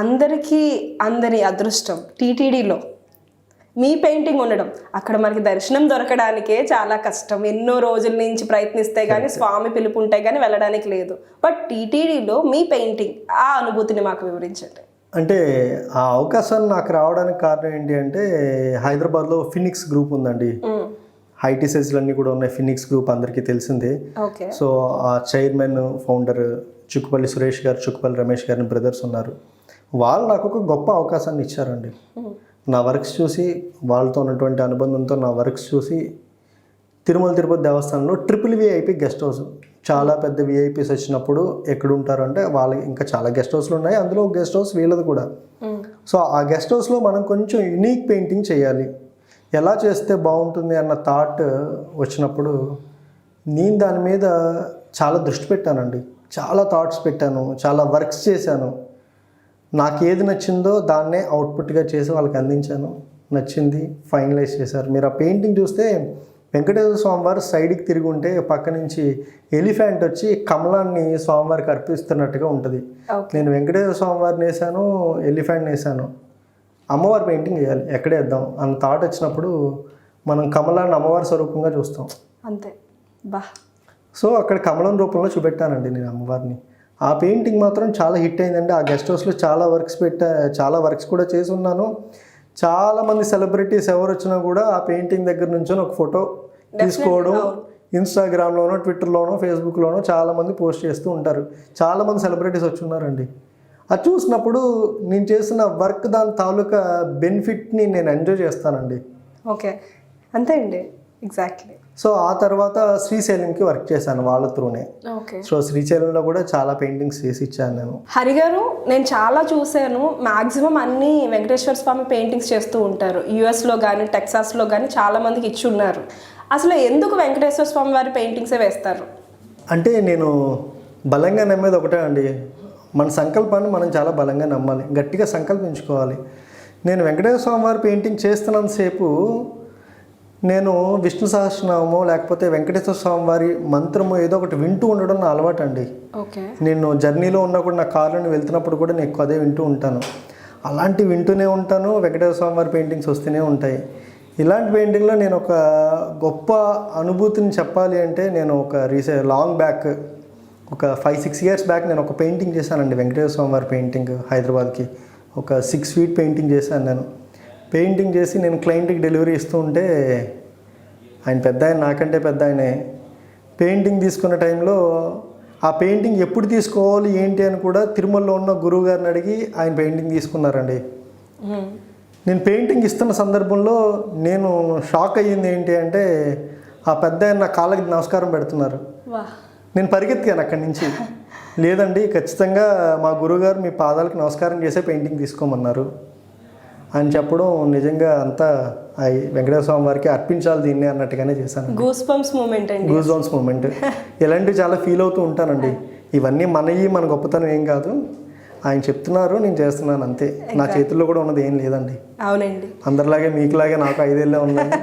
అందరికీ అందరి అదృష్టం టీటీడీలో మీ పెయింటింగ్ ఉండడం. అక్కడ మనకి దర్శనం దొరకడానికే చాలా కష్టం, ఎన్నో రోజుల నుంచి ప్రయత్నిస్తే కానీ స్వామి పిలుపు ఉంటే కానీ వెళ్ళడానికి లేదు. బట్ టీటీడీలో మీ పెయింటింగ్, ఆ అనుభూతిని మాకు వివరించండి. అంటే ఆ అవకాశాన్ని నాకు రావడానికి కారణం ఏంటి అంటే, హైదరాబాద్లో ఫినిక్స్ గ్రూప్ ఉందండి. ఐటీసెస్లు అన్నీ కూడా ఉన్నాయి. ఫినిక్స్ గ్రూప్ అందరికీ తెలిసిందే. ఓకే. సో ఆ చైర్మన్ ఫౌండర్ చుక్కుపల్లి సురేష్ గారు, చుక్కుపల్లి రమేష్ గారిని బ్రదర్స్ ఉన్నారు. వాళ్ళు నాకు ఒక గొప్ప అవకాశాన్ని ఇచ్చారండి. నా వర్క్స్ చూసి, వాళ్ళతో ఉన్నటువంటి అనుబంధంతో నా వర్క్స్ చూసి, తిరుమల తిరుపతి దేవస్థానంలో VIP గెస్ట్ హౌస్, చాలా పెద్ద విఐపీస్ వచ్చినప్పుడు ఎక్కడ ఉంటారు అంటే, వాళ్ళకి ఇంకా చాలా గెస్ట్ హౌస్లు ఉన్నాయి, అందులో గెస్ట్ హౌస్ వీళ్ళది కూడా. సో ఆ గెస్ట్ హౌస్లో మనం కొంచెం యునిక్ పెయింటింగ్ చేయాలి, ఎలా చేస్తే బాగుంటుంది అన్న థాట్ వచ్చినప్పుడు నేను దాని మీద చాలా దృష్టి పెట్టానండి. చాలా థాట్స్ పెట్టాను, చాలా వర్క్స్ చేశాను. నాకు ఏది నచ్చిందో దాన్నే అవుట్పుట్గా చేసి వాళ్ళకి అందించాను. నచ్చింది, ఫైనలైజ్ చేశారు. మీరు ఆ పెయింటింగ్ చూస్తే వెంకటేశ్వర స్వామివారు సైడ్కి తిరిగి ఉంటే పక్క నుంచి ఎలిఫెంట్ వచ్చి కమలాన్ని స్వామివారికి అర్పిస్తున్నట్టుగా ఉంటుంది. నేను వెంకటేశ్వర స్వామివారిని వేసాను, ఎలిఫెంట్ని వేసాను. అమ్మవారి పెయింటింగ్ వేయాలి, ఎక్కడే వేద్దాం అన్న థాట్ వచ్చినప్పుడు మనం కమలాన్ని అమ్మవారి స్వరూపంగా చూస్తాం అంతే. బా. సో అక్కడ కమలం రూపంలో చూపెట్టానండి నేను అమ్మవారిని. ఆ పెయింటింగ్ మాత్రం చాలా హిట్ అయిందండి. ఆ గెస్ట్ హౌస్లో చాలా వర్క్స్ కూడా చేసి ఉన్నాను. చాలామంది సెలబ్రిటీస్ ఎవరు వచ్చినా కూడా ఆ పెయింటింగ్ దగ్గర నుంచి ఒక ఫోటో తీసుకోవడం ఇన్స్టాగ్రామ్లోనో, ట్విట్టర్లోనో, ఫేస్బుక్లోనో చాలామంది పోస్ట్ చేస్తూ ఉంటారు. చాలామంది సెలబ్రిటీస్ వచ్చి ఉన్నారండి. అది చూసినప్పుడు నేను చేసిన వర్క్ దాని తాలూకా బెనిఫిట్ని నేను ఎంజాయ్ చేస్తానండి. ఓకే, అంతే అండి, ఎగ్జాక్ట్లీ. సో ఆ తర్వాత శ్రీశైలంకి వర్క్ చేశాను వాళ్ళ త్రూనే. ఓకే. సో శ్రీశైలంలో కూడా చాలా పెయింటింగ్స్ చేసి ఇచ్చాను నేను. హరి గారు, నేను చాలా చూశాను, మ్యాక్సిమం అన్ని వెంకటేశ్వర స్వామి పెయింటింగ్స్ చేస్తూ ఉంటారు. యుఎస్లో కానీ టెక్సాస్లో కానీ చాలామందికి ఇచ్చి ఉన్నారు. అసలు ఎందుకు వెంకటేశ్వర స్వామి వారి పెయింటింగ్సే వేస్తారు? అంటే నేను బలంగా నమ్మేది ఒకటే అండి, మన సంకల్పాన్ని మనం చాలా బలంగా నమ్మాలి, గట్టిగా సంకల్పించుకోవాలి. నేను వెంకటేశ్వర స్వామి వారి పెయింటింగ్ చేస్తున్నంతసేపు నేను విష్ణు సహస్రనామమో లేకపోతే వెంకటేశ్వర స్వామి వారి మంత్రము ఏదో ఒకటి వింటూ ఉండడం నా అలవాటు అండి. ఓకే. నేను జర్నీలో ఉన్నప్పుడు నా కార్లోని వెళ్తున్నప్పుడు కూడా నేను ఎక్కువ అదే వింటూ ఉంటాను. అలాంటివి వింటూనే ఉంటాను. వెంకటేశ్వర స్వామి వారి పెయింటింగ్స్ వస్తూనే ఉంటాయి. ఇలాంటి పెయింటింగ్లో నేను ఒక గొప్ప అనుభూతిని చెప్పాలి అంటే, నేను ఒక లాంగ్ బ్యాక్ ఒక 5-6 years బ్యాక్ నేను ఒక పెయింటింగ్ చేశానండి, వెంకటేశ్వర స్వామి వారి పెయింటింగ్. హైదరాబాద్కి ఒక 6 feet పెయింటింగ్ చేశాను నేను. పెయింటింగ్ చేసి నేను క్లయింట్కి డెలివరీ ఇస్తూ ఉంటే, ఆయన పెద్ద ఆయన, నాకంటే పెద్ద ఆయనే. పెయింటింగ్ తీసుకున్న టైంలో ఆ పెయింటింగ్ ఎప్పుడు తీసుకోవాలి ఏంటి అని కూడా తిరుమలలో ఉన్న గురువు గారిని అడిగి ఆయన పెయింటింగ్ తీసుకున్నారండి. నేను పెయింటింగ్ ఇస్తున్న సందర్భంలో నేను షాక్ అయ్యింది ఏంటి అంటే, ఆ పెద్ద ఆయన నా కాళ్ళకి నమస్కారం పెడుతున్నారు. నేను పరిగెత్తాను అక్కడి నుంచి. లేదండి, ఖచ్చితంగా మా గురువుగారు మీ పాదాలకు నమస్కారం చేసే పెయింటింగ్ తీసుకోమన్నారు అని చెప్పడం నిజంగా అంతా వెంకటేశ్వర స్వామి వారికి అర్పించాలి దీన్ని అన్నట్టుగానే చేశాను. Goose bumps moment. ఇలాంటివి చాలా ఫీల్ అవుతూ ఉంటానండి. ఇవన్నీ మన గొప్పతనం ఏం కాదు, ఆయన చెప్తున్నారు, నేను చేస్తున్నాను అంతే. నా చేతుల్లో కూడా ఉన్నది ఏం లేదండి. అవునండి, అందరిలాగే మీకులాగే నాకు 5 ఏళ్ళే ఉందండి.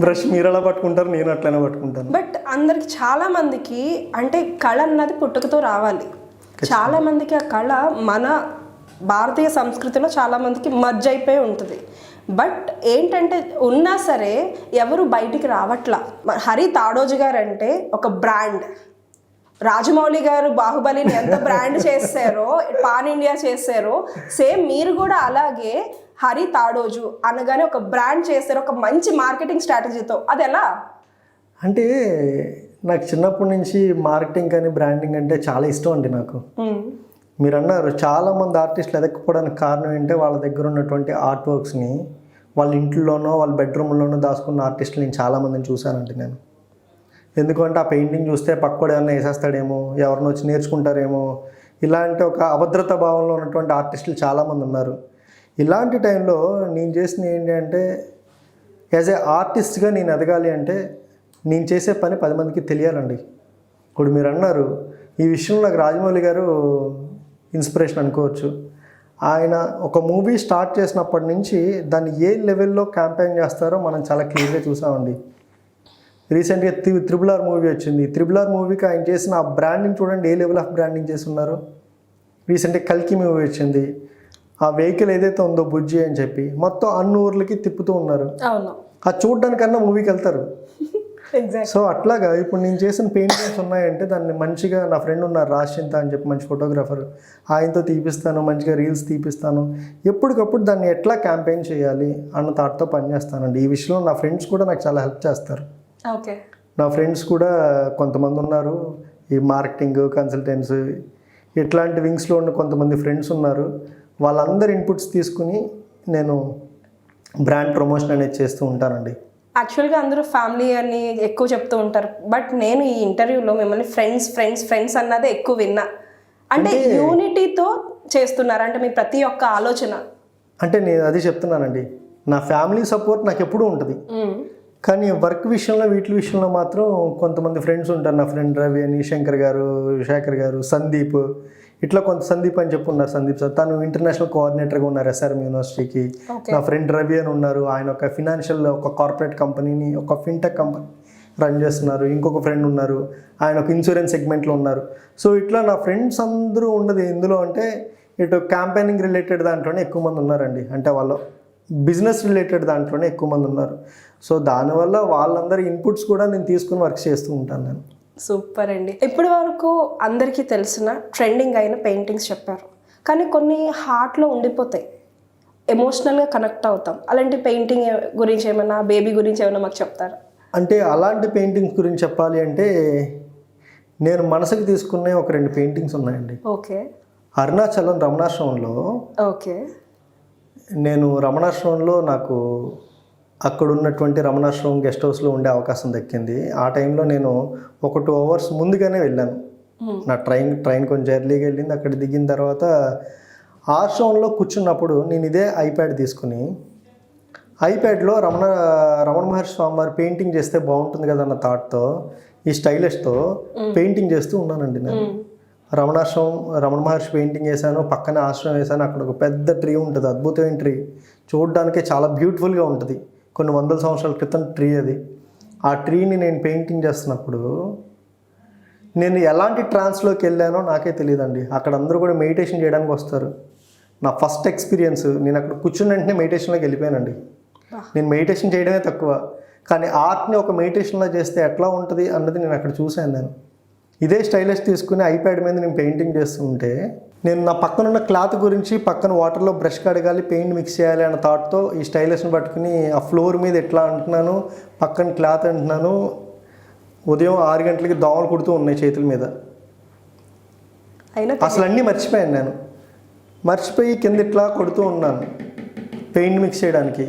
బ్రష్ మీరు ఎలా పట్టుకుంటారు, నేను అట్లనే పట్టుకుంటాను. బట్ అందరికి, చాలా మందికి అంటే కళ అన్నది పుట్టుకతో రావాలి. చాలా మందికి ఆ కళ మన భారతీయ సంస్కృతిలో చాలా మందికి మర్జ్ అయిపోయి ఉంటుంది. బట్ ఏంటంటే ఉన్నా సరే ఎవరు బయటికి రావట్లా. హరి తాడోజు గారు అంటే ఒక బ్రాండ్. రాజమౌళి గారు బాహుబలిని ఎంత బ్రాండ్ చేశారో, పాన్ ఇండియా చేశారో, సేమ్ మీరు కూడా అలాగే హరి తాడోజు అనగానే ఒక బ్రాండ్ చేశారు, ఒక మంచి మార్కెటింగ్ స్ట్రాటజీతో. అది ఎలా? అంటే నాకు చిన్నప్పటి నుంచి మార్కెటింగ్ కానీ బ్రాండింగ్ అంటే చాలా ఇష్టం అండి నాకు. మీరు అన్నారు చాలామంది ఆర్టిస్టులు ఎదక్కపోవడానికి కారణం ఏంటంటే, వాళ్ళ దగ్గర ఉన్నటువంటి ఆర్ట్ వర్క్స్ని వాళ్ళ ఇంట్లోనో వాళ్ళ బెడ్రూమ్లోనో దాచుకున్న ఆర్టిస్టులు నేను చాలామందిని చూశానండి నేను. ఎందుకంటే ఆ పెయింటింగ్ చూస్తే పక్కడు ఏమన్నా వేసేస్తాడేమో, ఎవరిని వచ్చి నేర్చుకుంటారేమో, ఇలాంటి ఒక అభద్రతా భావంలో ఉన్నటువంటి ఆర్టిస్టులు చాలామంది ఉన్నారు. ఇలాంటి టైంలో నేను చేసిన ఏంటి అంటే, యాజ్ ఏ ఆర్టిస్ట్గా నేను ఎదగాలి అంటే నేను చేసే పని 10 మందికి తెలియాలండి. ఇప్పుడు మీరు అన్నారు, ఈ విషయంలో నాకు రాజమౌళి గారు ఇన్స్పిరేషన్ అనుకోవచ్చు. ఆయన ఒక మూవీ స్టార్ట్ చేసినప్పటి నుంచి దాన్ని ఏ లెవెల్లో క్యాంపెయిన్ చేస్తారో మనం చాలా క్లియర్గా చూసామండి. రీసెంట్గా RRR మూవీ వచ్చింది. RRR మూవీకి ఆయన చేసిన ఆ బ్రాండింగ్ చూడండి, ఏ లెవెల్ ఆఫ్ బ్రాండింగ్ చేస్తున్నారు. రీసెంట్గా కల్కి మూవీ వచ్చింది. ఆ వెహికల్ ఏదైతే ఉందో బుజ్జి అని చెప్పి మొత్తం అన్ని ఊర్లకి తిప్పుతూ ఉన్నారు. అవును, అది చూడడానికన్నా మూవీకి వెళ్తారు. ఎగ్జాక్ట్. సో అట్లాగా ఇప్పుడు నేను చేసిన పెయింటింగ్స్ ఉన్నాయంటే దాన్ని మంచిగా నా ఫ్రెండ్ ఉన్నారు రాశ్చింత అని చెప్పి మంచి ఫోటోగ్రాఫర్, ఆయనతో తీపిస్తాను, మంచిగా రీల్స్ తీపిస్తాను. ఎప్పటికప్పుడు దాన్ని ఎట్లా క్యాంపెయిన్ చేయాలి అన్న థాట్తో పనిచేస్తానండి. ఈ విషయంలో నా ఫ్రెండ్స్ కూడా నాకు చాలా హెల్ప్ చేస్తారు. ఓకే. నా ఫ్రెండ్స్ కూడా కొంతమంది ఉన్నారు ఈ మార్కెటింగ్ కన్సల్టెన్స్ ఇట్లాంటి వింగ్స్లో ఉన్న కొంతమంది ఫ్రెండ్స్ ఉన్నారు. వాళ్ళందరి ఇన్పుట్స్ తీసుకుని నేను బ్రాండ్ ప్రమోషన్ అనేది చేస్తూ ఉంటానండి. యాక్చువల్గా అందరూ ఫ్యామిలీ అని ఎక్కువ చెప్తూ ఉంటారు, బట్ నేను ఈ ఇంటర్వ్యూలో మిమ్మల్ని ఫ్రెండ్స్ ఫ్రెండ్స్ ఫ్రెండ్స్ అన్నదే ఎక్కువ విన్నా. అంటే యూనిటీతో చేస్తున్నారు అంటే మీ ప్రతి ఒక్క ఆలోచన. అంటే నేను అది చెప్తున్నానండి, నా ఫ్యామిలీ సపోర్ట్ నాకు ఎప్పుడూ ఉంటుంది. కానీ వర్క్ విషయంలో వీటి విషయంలో మాత్రం కొంతమంది ఫ్రెండ్స్ ఉంటారు. నా ఫ్రెండ్ రవి అని, శంకర్ గారు, శేఖర్ గారు, సందీప్, ఇట్లా కొంత సందీప్ అని చెప్పి ఉన్నారు. సందీప్ సార్ తను ఇంటర్నేషనల్ కోఆర్డినేటర్గా ఉన్నారు SRM యూనివర్సిటీకి. నా ఫ్రెండ్ రవి అని ఉన్నారు, ఆయన ఒక ఫినాన్షియల్ ఒక కార్పొరేట్ కంపెనీని ఒక ఫిన్టెక్ కంపెనీ రన్ చేస్తున్నారు. ఇంకొక ఫ్రెండ్ ఉన్నారు, ఆయన ఒక ఇన్సూరెన్స్ సెగ్మెంట్లో ఉన్నారు. సో ఇట్లా నా ఫ్రెండ్స్ అందరూ ఉన్నది ఎందులో అంటే ఇటు క్యాంపెయినింగ్ రిలేటెడ్ దాంట్లోనే ఎక్కువ మంది ఉన్నారండి. అంటే వాళ్ళు బిజినెస్ రిలేటెడ్ దాంట్లోనే ఎక్కువ మంది ఉన్నారు. సో దానివల్ల వాళ్ళందరి ఇన్పుట్స్ కూడా నేను తీసుకుని వర్క్ చేస్తూ ఉంటాను నేను. సూపర్ అండి. ఇప్పటి వరకు అందరికీ తెలిసిన ట్రెండింగ్ అయిన పెయింటింగ్స్ చెప్పారు, కానీ కొన్ని హార్ట్లో ఉండిపోతాయి, ఎమోషనల్గా కనెక్ట్ అవుతాం. అలాంటి పెయింటింగ్ గురించి ఏమైనా, బేబీ గురించి ఏమైనా మాకు చెప్తారా? అంటే అలాంటి పెయింటింగ్స్ గురించి చెప్పాలి అంటే నేను మనసుకు తీసుకునే ఒక 2 పెయింటింగ్స్ ఉన్నాయండి. ఓకే. అరుణాచలం రమణాశ్రమంలో, ఓకే, నేను రమణాశ్రమంలో నాకు అక్కడ ఉన్నటువంటి రమణాశ్రమం గెస్ట్ హౌస్లో ఉండే అవకాశం దక్కింది. ఆ టైంలో నేను ఒక 2 hours ముందుగానే వెళ్ళాను. నా ట్రైన్ కొంచెం ఎర్లీగా వెళ్ళింది. అక్కడ దిగిన తర్వాత ఆశ్రమంలో కూర్చున్నప్పుడు నేను ఇదే ఐప్యాడ్ తీసుకుని ఐప్యాడ్లో రమణ మహర్షి స్వామివారి పెయింటింగ్ చేస్తే బాగుంటుంది కదా అన్న థాట్తో ఈ స్టైలిష్తో పెయింటింగ్ చేస్తూ ఉన్నానండి. నేను రమణ మహర్షి పెయింటింగ్ వేసాను, పక్కనే ఆశ్రమం వేసాను. అక్కడ ఒక పెద్ద ట్రీ ఉంటుంది, అద్భుతమైన ట్రీ, చూడడానికి చాలా బ్యూటిఫుల్గా ఉంటుంది. కొన్ని వందల సంవత్సరాల క్రితం ట్రీ అది. ఆ ట్రీని నేను పెయింటింగ్ చేస్తున్నప్పుడు నేను ఎలాంటి ట్రాన్స్లోకి వెళ్ళానో నాకే తెలియదండి. అక్కడ అందరూ కూడా మెడిటేషన్ చేయడానికి వస్తారు. నా ఫస్ట్ ఎక్స్పీరియన్స్, నేను అక్కడ కూర్చున్న వెంటనే మెడిటేషన్లోకి వెళ్ళిపోయానండి. నేను మెడిటేషన్ చేయడమే తక్కువ, కానీ ఆర్ట్ని ఒక మెడిటేషన్లో చేస్తే ఎట్లా ఉంటుంది అన్నది నేను అక్కడ చూశాను. నేను ఇదే స్టైలిష్ తీసుకుని ఐప్యాడ్ మీద నేను పెయింటింగ్ చేస్తుంటే నేను నా పక్కనున్న క్లాత్ గురించి, పక్కన వాటర్లో బ్రష్ కడగాలి, పెయింట్ మిక్స్ చేయాలి అన్న థాట్తో ఈ స్టైలిష్ని పట్టుకుని ఆ ఫ్లోర్ మీద ఎట్లా అంటున్నాను, పక్కన క్లాత్ అంటున్నాను. ఉదయం 6 గంటలకి దోమలు కుడుతూ ఉన్నాయి చేతుల మీద. అసలు అన్నీ మర్చిపోయాను. నేను మర్చిపోయి కింద ఇట్లా కొడుతూ ఉన్నాను పెయింట్ మిక్స్ చేయడానికి.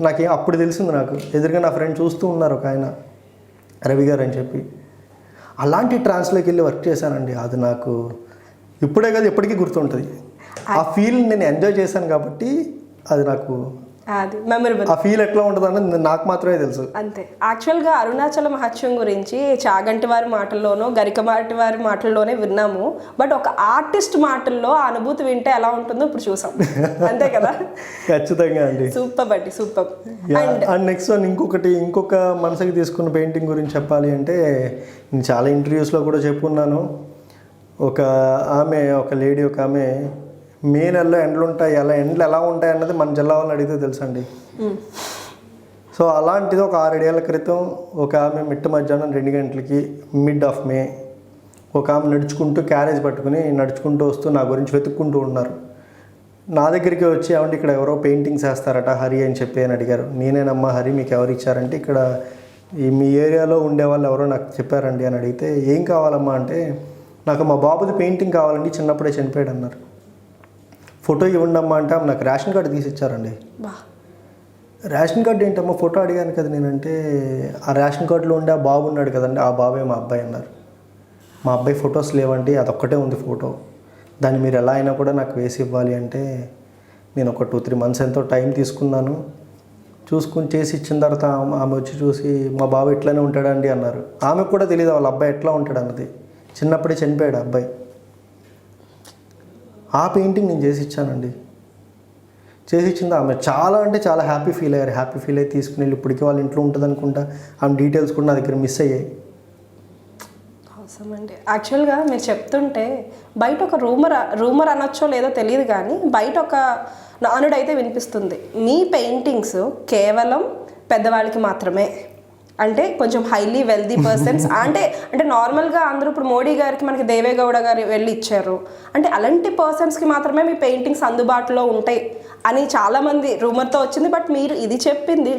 నాకు అప్పుడు తెలిసింది, నాకు ఎదురుగా నా ఫ్రెండ్ చూస్తూ ఉన్నారు, ఒక ఆయన రవి గారు అని చెప్పి. అలాంటి ట్రాన్స్లోకి వెళ్ళి వర్క్ చేశానండి. అది నాకు ఇప్పుడే కాదు ఎప్పటికీ గుర్తుంటుంది. ఆ ఫీల్ నేను ఎంజాయ్ చేశాను కాబట్టి అది నాకు అది మెమరబుల్. ఆ ఫీల్ ఎట్లా ఉంటుంది అన్నది నాకు మాత్రమే తెలుసు. అంతే. యాక్చువల్గా అరుణాచల మహత్యం గురించి చాగంటి వారి మాటల్లోనో గరికమాటి వారి మాటల్లోనే విన్నాము, బట్ ఒక ఆర్టిస్ట్ మాటల్లో ఆ అనుభూతి వింటే ఎలా ఉంటుందో ఇప్పుడు చూసాం. అంతే కదా? ఖచ్చితంగా అండి. సూపర్ అండి, సూపర్. అండ్ నెక్స్ట్ వన్ ఇంకొక మనసుకి తీసుకున్న పెయింటింగ్ గురించి చెప్పాలి అంటే నేను చాలా ఇంటర్వ్యూస్లో కూడా చెప్పుకున్నాను. ఒక లేడీ ఒక ఆమె మే నెలలో ఎండలు ఉంటాయి, ఎండలు ఎలా ఉంటాయి అన్నది మన జిల్లా వాళ్ళని అడిగితే తెలుసండి. సో అలాంటిది ఒక 6-7 ఏళ్ల క్రితం ఒక ఆమె మిట్ట మధ్యాహ్నం 2 గంటలకి మిడ్ ఆఫ్ మే ఒక ఆమె నడుచుకుంటూ క్యారేజ్ పట్టుకుని నడుచుకుంటూ వస్తూ నా గురించి వెతుక్కుంటూ ఉన్నారు. నా దగ్గరికి వచ్చి ఏమంటే ఇక్కడ ఎవరో పెయింటింగ్స్ వేస్తారట హరి అని చెప్పి అని అడిగారు. నేనేనమ్మా హరి, మీకు ఎవరు ఇచ్చారంటే ఇక్కడ మీ ఏరియాలో ఉండేవాళ్ళు ఎవరో నాకు చెప్పారండి అని అడిగితే ఏం కావాలమ్మా అంటే నాకు మా బాబుది పెయింటింగ్ కావాలండి, చిన్నప్పుడే చనిపోయాడు అన్నారు. ఫోటో ఇవ్వండి అమ్మా అంటే నాకు రేషన్ కార్డు తీసి ఇచ్చారండి. రేషన్ కార్డు ఏంటమ్మా, ఫోటో అడిగాను కదా నేనంటే ఆ రేషన్ కార్డులో ఉండే ఆ బాబు ఉన్నాడు కదండి, ఆ బాబే మా అబ్బాయి అన్నారు. మా అబ్బాయి ఫొటోస్ లేవండి, అదొక్కటే ఉంది ఫోటో, దాన్ని మీరు ఎలా అయినా కూడా నాకు వేసి ఇవ్వాలి అంటే నేను ఒక 2-3 months ఎంతో టైం తీసుకున్నాను. చూసుకుని చేసి ఇచ్చిన తర్వాత ఆమె వచ్చి చూసి మా బాబు ఇట్లానే ఉంటాడండి అన్నారు. ఆమెకు కూడా తెలియదు వాళ్ళ అబ్బాయి ఎట్లా ఉంటాడు అన్నది, చిన్నప్పుడే చనిపోయాడు అబ్బాయి. ఆ పెయింటింగ్ నేను చేసి ఇచ్చానండి. చేసి ఇచ్చింది ఆమె చాలా అంటే చాలా హ్యాపీ ఫీల్ అయ్యి తీసుకుని వెళ్ళి ఇప్పటికీ వాళ్ళ ఇంట్లో ఉంటుంది అనుకుంటా. ఆమె డీటెయిల్స్ కూడా నా దగ్గర మిస్ అయ్యాయి. ఆసమ్ అండి. యాక్చువల్గా మీరు చెప్తుంటే బయట ఒక రూమర్ అనొచ్చో లేదో తెలియదు కానీ బయట ఒక నానుడైతే వినిపిస్తుంది, మీ పెయింటింగ్స్ కేవలం పెద్దవాళ్ళకి మాత్రమే, అంటే కొంచెం హైలీ వెల్దీ పర్సన్స్ అంటే నార్మల్గా అందరూ ఇప్పుడు మోడీ గారికి మనకి దేవేగౌడ గారు వెళ్ళి ఇచ్చారు, అంటే అలాంటి పర్సన్స్కి మాత్రమే మీ పెయింటింగ్స్ అందుబాటులో ఉంటాయి అని చాలామంది రూమర్తో వచ్చింది. బట్ మీరు ఇది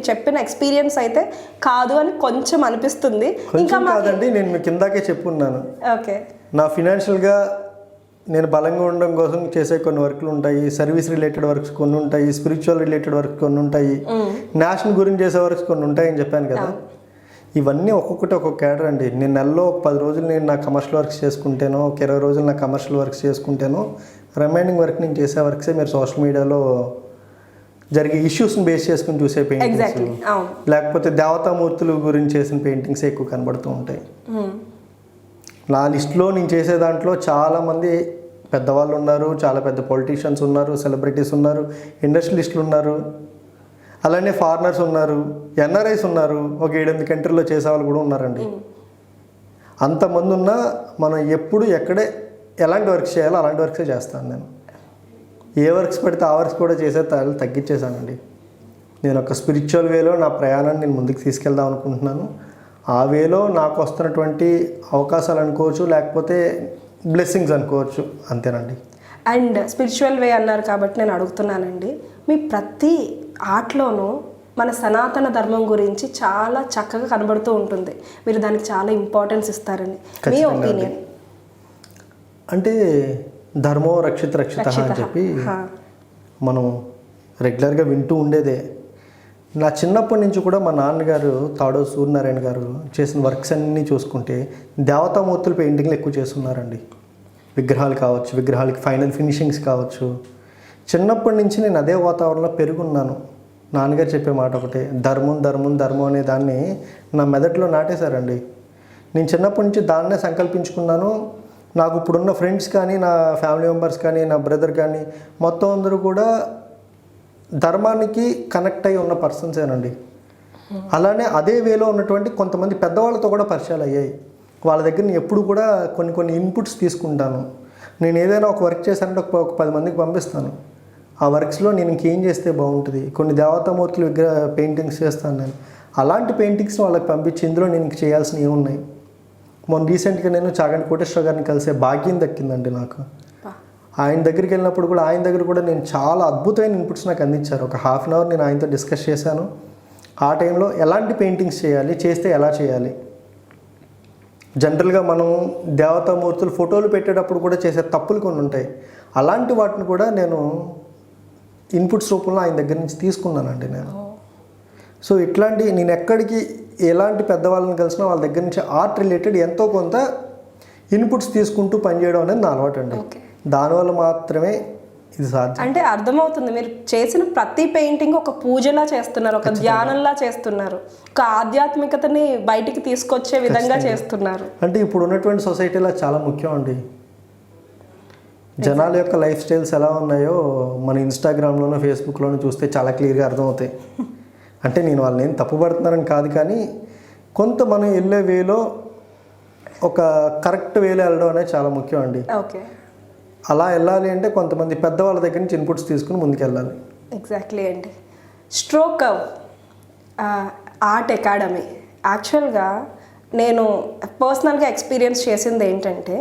చెప్పిన ఎక్స్పీరియన్స్ అయితే కాదు అని కొంచెం అనిపిస్తుంది. ఇంకా కాదండి, నేను మీకు ఇందాకే చెప్పున్నాను, ఓకే, నా ఫినాన్షియల్గా నేను బలంగా ఉండడం కోసం చేసే కొన్ని వర్క్లు ఉంటాయి, సర్వీస్ రిలేటెడ్ వర్క్స్ కొన్ని ఉంటాయి, స్పిరిచువల్ రిలేటెడ్ వర్క్స్ కొన్ని ఉంటాయి, నేషనల్ గురించి చేసే వర్క్స్ కొన్ని ఉంటాయని చెప్పాను కదా. ఇవన్నీ ఒక్కొక్కటి ఒక్కొక్క క్యాడర్ అండి. నేను నెలలో ఒక 10 రోజులు నేను నా కమర్షియల్ వర్క్స్ చేసుకుంటేనో, ఒక 20 రోజులు నా కమర్షియల్ వర్క్స్ చేసుకుంటేనో, రిమైనింగ్ వర్క్ నేను చేసే వర్క్సే మీరు సోషల్ మీడియాలో జరిగే ఇష్యూస్ని బేస్ చేసుకుని చూసే పెయింటింగ్స్, లేకపోతే దేవతామూర్తుల గురించి చేసిన పెయింటింగ్స్ ఎక్కువ కనబడుతూ ఉంటాయి. నా లిస్ట్లో నేను చేసే దాంట్లో చాలామంది పెద్దవాళ్ళు ఉన్నారు, చాలా పెద్ద పొలిటీషియన్స్ ఉన్నారు, సెలబ్రిటీస్ ఉన్నారు, ఇండస్ట్రియలిస్టులు ఉన్నారు, అలానే ఫారినర్స్ ఉన్నారు, ఎన్ఆర్ఐస్ ఉన్నారు, ఒక 7-8 కంట్రీలో చేసేవాళ్ళు కూడా ఉన్నారండి. అంతమంది ఉన్నా మనం ఎప్పుడు ఎక్కడే ఎలాంటి వర్క్స్ చేయాలో అలాంటి వర్క్సే చేస్తాను. నేను ఏ వర్క్స్ పడితే ఆ వర్క్స్ కూడా చేసే తగ్గించేశానండి. నేను ఒక స్పిరిచువల్ వేలో నా ప్రయాణాన్ని నేను ముందుకు తీసుకెళ్దాం అనుకుంటున్నాను. ఆ వేలో నాకు వస్తున్నటువంటి అవకాశాలు అనుకోవచ్చు, లేకపోతే బ్లెస్సింగ్స్ అనుకోవచ్చు, అంతేనండి. అండ్ స్పిరిచువల్ వే అన్నారు కాబట్టి నేను అడుగుతున్నానండి, మీ ప్రతి ఆర్ట్లోనూ మన సనాతన ధర్మం గురించి చాలా చక్కగా కనబడుతూ ఉంటుంది, మీరు దానికి చాలా ఇంపార్టెన్స్ ఇస్తారని మీ ఒపీనియన్? అంటే ధర్మో రక్షిత అని చెప్పి మనం రెగ్యులర్గా వింటూ ఉండేదే. నా చిన్నప్పటి నుంచి కూడా మా నాన్నగారు తాడో సూర్యనారాయణ గారు చేసిన వర్క్స్ అన్నీ చూసుకుంటే దేవతామూర్తులు పెయింటింగ్లు ఎక్కువ చేస్తున్నారండి. విగ్రహాలు కావచ్చు, విగ్రహాలకి ఫైనల్ ఫినిషింగ్స్ కావచ్చు. చిన్నప్పటి నుంచి నేను అదే వాతావరణంలో పెరుగున్నాను. నాన్నగారు చెప్పే మాట ఒకటే, ధర్మం ధర్మం ధర్మం అనే దాన్ని నా మెదడులో నాటేశారండి. నేను చిన్నప్పటి నుంచి దాన్నే సంకల్పించుకున్నాను. నాకు ఇప్పుడున్న ఫ్రెండ్స్ కానీ, నా ఫ్యామిలీ మెంబర్స్ కానీ, నా బ్రదర్ కానీ మొత్తం అందరూ కూడా ధర్మానికి కనెక్ట్ అయి ఉన్న పర్సన్సేనండి. అలానే అదే వేలో ఉన్నటువంటి కొంతమంది పెద్దవాళ్ళతో కూడా పరిచయాలు అయ్యాయి. వాళ్ళ దగ్గర నేను ఎప్పుడు కూడా కొన్ని ఇన్పుట్స్ తీసుకుంటాను. నేను ఏదైనా ఒక వర్క్ చేశానంటే ఒక 10 మందికి పంపిస్తాను. ఆ వర్క్స్లో నేను ఇంకేం చేస్తే బాగుంటుంది, కొన్ని దేవతామూర్తులు పెయింటింగ్స్ చేస్తాను నేను. అలాంటి పెయింటింగ్స్ వాళ్ళకి పంపించి ఇందులో నేను ఇంక చేయాల్సినవి ఏమున్నాయి. మొన్న రీసెంట్గా నేను చాగంటి కోటేశ్వర గారిని కలిసే భాగ్యం దక్కిందండి నాకు. ఆయన దగ్గరికి వెళ్ళినప్పుడు కూడా ఆయన దగ్గర కూడా నేను చాలా అద్భుతమైన ఇన్పుట్స్ నాకు అందించారు. ఒక ½ అన్ అవర్ నేను ఆయనతో డిస్కస్ చేశాను. ఆ టైంలో ఎలాంటి పెయింటింగ్స్ చేయాలి, చేస్తే ఎలా చేయాలి. జనరల్గా మనం దేవతామూర్తులు ఫోటోలు పెట్టేటప్పుడు కూడా చేసే తప్పులు కొన్ని ఉంటాయి. అలాంటి వాటిని కూడా నేను ఇన్పుట్స్ రూపంలో ఆయన దగ్గర నుంచి తీసుకున్నానండి నేను. సో ఇట్లాంటి నేను ఎక్కడికి ఎలాంటి పెద్దవాళ్ళని కలిసినా వాళ్ళ దగ్గర నుంచి ఆర్ట్ రిలేటెడ్ ఎంతో కొంత ఇన్పుట్స్ తీసుకుంటూ పనిచేయడం అనేది నా అలవాటు అండి. దానివల్ల మాత్రమే ఇది సాధ్యం. అంటే అర్థమవుతుంది, మీరు చేసిన ప్రతి పెయింటింగ్ ఒక పూజలా చేస్తున్నారు, ఒక ధ్యానంలా చేస్తున్నారు, ఒక ఆధ్యాత్మికతని బయటికి తీసుకొచ్చే విధంగా చేస్తున్నారు. అంటే ఇప్పుడు ఉన్నటువంటి సొసైటీలో చాలా ముఖ్యం అండి. జనాల యొక్క లైఫ్ స్టైల్స్ ఎలా ఉన్నాయో మన ఇన్స్టాగ్రామ్లోనో ఫేస్బుక్లోనో చూస్తే చాలా క్లియర్గా అర్థమవుతాయి. అంటే నేను వాళ్ళని ఏం తప్పుపడుతున్నానని కాదు, కానీ కొంత మనం వెళ్ళే వేలో ఒక కరెక్ట్ వేలో వెళ్ళడం అనేది చాలా ముఖ్యం అండి. ఓకే, అలా వెళ్ళాలి అంటే కొంతమంది పెద్దవాళ్ళ దగ్గర నుంచి ఇన్పుట్స్ తీసుకుని ముందుకు వెళ్ళాలి. ఎగ్జాక్ట్లీ అండి. స్ట్రోక్ ఆర్ట్ అకాడమీ యాక్చువల్గా నేను పర్సనల్గా ఎక్స్పీరియన్స్ చేసింది ఏంటంటే,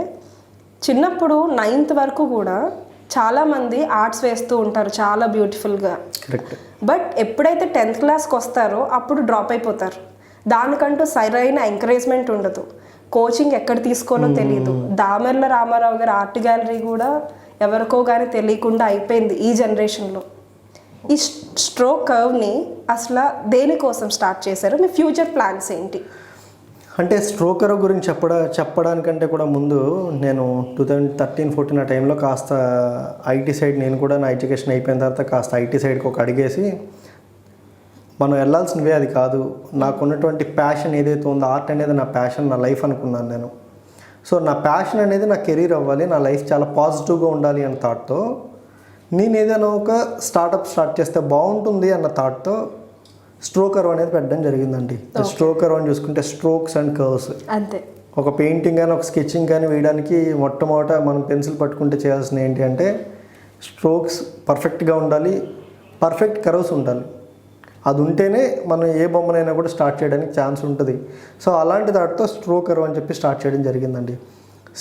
చిన్నప్పుడు 9th వరకు కూడా చాలామంది ఆర్ట్స్ వేస్తూ ఉంటారు చాలా బ్యూటిఫుల్గా. కరెక్ట్. బట్ ఎప్పుడైతే 10th క్లాస్కి వస్తారో అప్పుడు డ్రాప్ అయిపోతారు. దానికంటూ సరైన ఎంకరేజ్మెంట్ ఉండదు, కోచింగ్ ఎక్కడ తీసుకోనో తెలియదు. దామెర్ల రామారావు గారి ఆర్ట్ గ్యాలరీ కూడా ఎవరికో కానీ తెలియకుండా అయిపోయింది ఈ జనరేషన్లో. ఈ స్ట్రోక్ కర్వ్ని అసలు దేనికోసం స్టార్ట్ చేశారు, మీ ఫ్యూచర్ ప్లాన్స్ ఏంటి? అంటే స్ట్రోకర్ గురించి చెప్పడానికంటే కూడా ముందు నేను 2013-14 ఆ టైంలో కాస్త ఐటీ సైడ్, నేను కూడా నా ఎడ్యుకేషన్ అయిపోయిన తర్వాత కాస్త ఐటీ సైడ్కి ఒక అడిగేసి, మనం వెళ్ళాల్సినవే అది కాదు, నాకున్నటువంటి ప్యాషన్ ఏదైతే ఉందో ఆర్ట్ అనేది నా ప్యాషన్, నా లైఫ్ అనుకున్నాను నేను. సో నా ప్యాషన్ అనేది నా కెరీర్ అవ్వాలి, నా లైఫ్ చాలా పాజిటివ్గా ఉండాలి అన్న థాట్తో నేను ఏదైనా ఒక స్టార్ట్ చేస్తే బాగుంటుంది అన్న థాట్తో స్ట్రోకర్ అనేది పెట్టడం జరిగిందండి. స్ట్రోకర్ అని చూసుకుంటే స్ట్రోక్స్ అండ్ కర్వ్స్, అంతే. ఒక పెయింటింగ్ కానీ ఒక స్కెచింగ్ కానీ వేయడానికి మొట్టమొదట మనం పెన్సిల్ పట్టుకుంటే చేయాల్సిన ఏంటి అంటే స్ట్రోక్స్ పర్ఫెక్ట్గా ఉండాలి, పర్ఫెక్ట్ కర్వ్స్ ఉండాలి. అది ఉంటేనే మనం ఏ బొమ్మనైనా కూడా స్టార్ట్ చేయడానికి ఛాన్స్ ఉంటుంది. సో అలాంటి దాటితో స్ట్రోక్ కర్వ్ అని చెప్పి స్టార్ట్ చేయడం జరిగిందండి.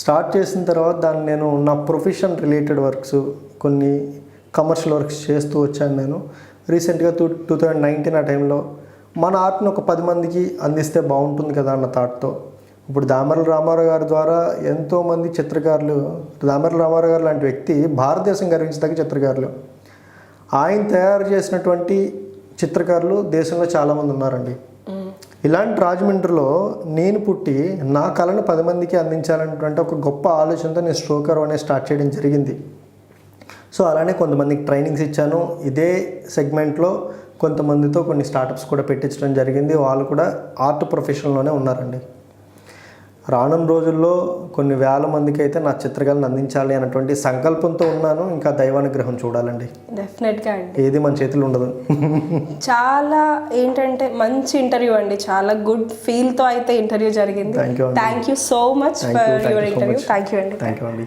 స్టార్ట్ చేసిన తర్వాత దాన్ని నేను నా ప్రొఫెషన్ రిలేటెడ్ వర్క్స్, కొన్ని కమర్షియల్ వర్క్స్ చేస్తూ వచ్చాను. నేను రీసెంట్గా 2019 ఆ టైంలో మన ఆర్ట్ని ఒక 10 మందికి అందిస్తే బాగుంటుంది కదా అన్న థాట్తో ఇప్పుడు దామర్ల రామారావు గారి ద్వారా ఎంతోమంది చిత్రకారులు, దామర్ల రామారావు గారు లాంటి వ్యక్తి భారతదేశం గర్వించదగ్గ చిత్రకారులు. ఆయన తయారు చేసినటువంటి చిత్రకారులు దేశంలో చాలామంది ఉన్నారండి. ఇలాంటి రాజమండ్రిలో నేను పుట్టి నా కళను 10 మందికి అందించాలన్నటువంటి ఒక గొప్ప ఆలోచనతో నేను స్ట్రోకర్ అనేది స్టార్ట్ చేయడం జరిగింది. సో అలానే కొంతమందికి ట్రైనింగ్స్ ఇచ్చాను. ఇదే సెగ్మెంట్లో కొంతమందితో కొన్ని స్టార్టప్స్ కూడా పెట్టించడం జరిగింది. వాళ్ళు కూడా ఆర్ట్ ప్రొఫెషన్లోనే ఉన్నారండి. రానున్న రోజుల్లో కొన్ని వేల మందికి అయితే నా చిత్రకళను అందించాలి అన్నటువంటి సంకల్పంతో ఉన్నాను. ఇంకా దైవానుగ్రహం చూడాలండి. డెఫినెట్గా అండి, ఏది మన చేతిలో ఉండదు. చాలా ఏంటంటే మంచి ఇంటర్వ్యూ అండి, చాలా గుడ్ ఫీల్తో అయితే ఇంటర్వ్యూ జరిగింది. Thank you so much for your interview. Thank you అండి. థ్యాంక్ యూ అండి.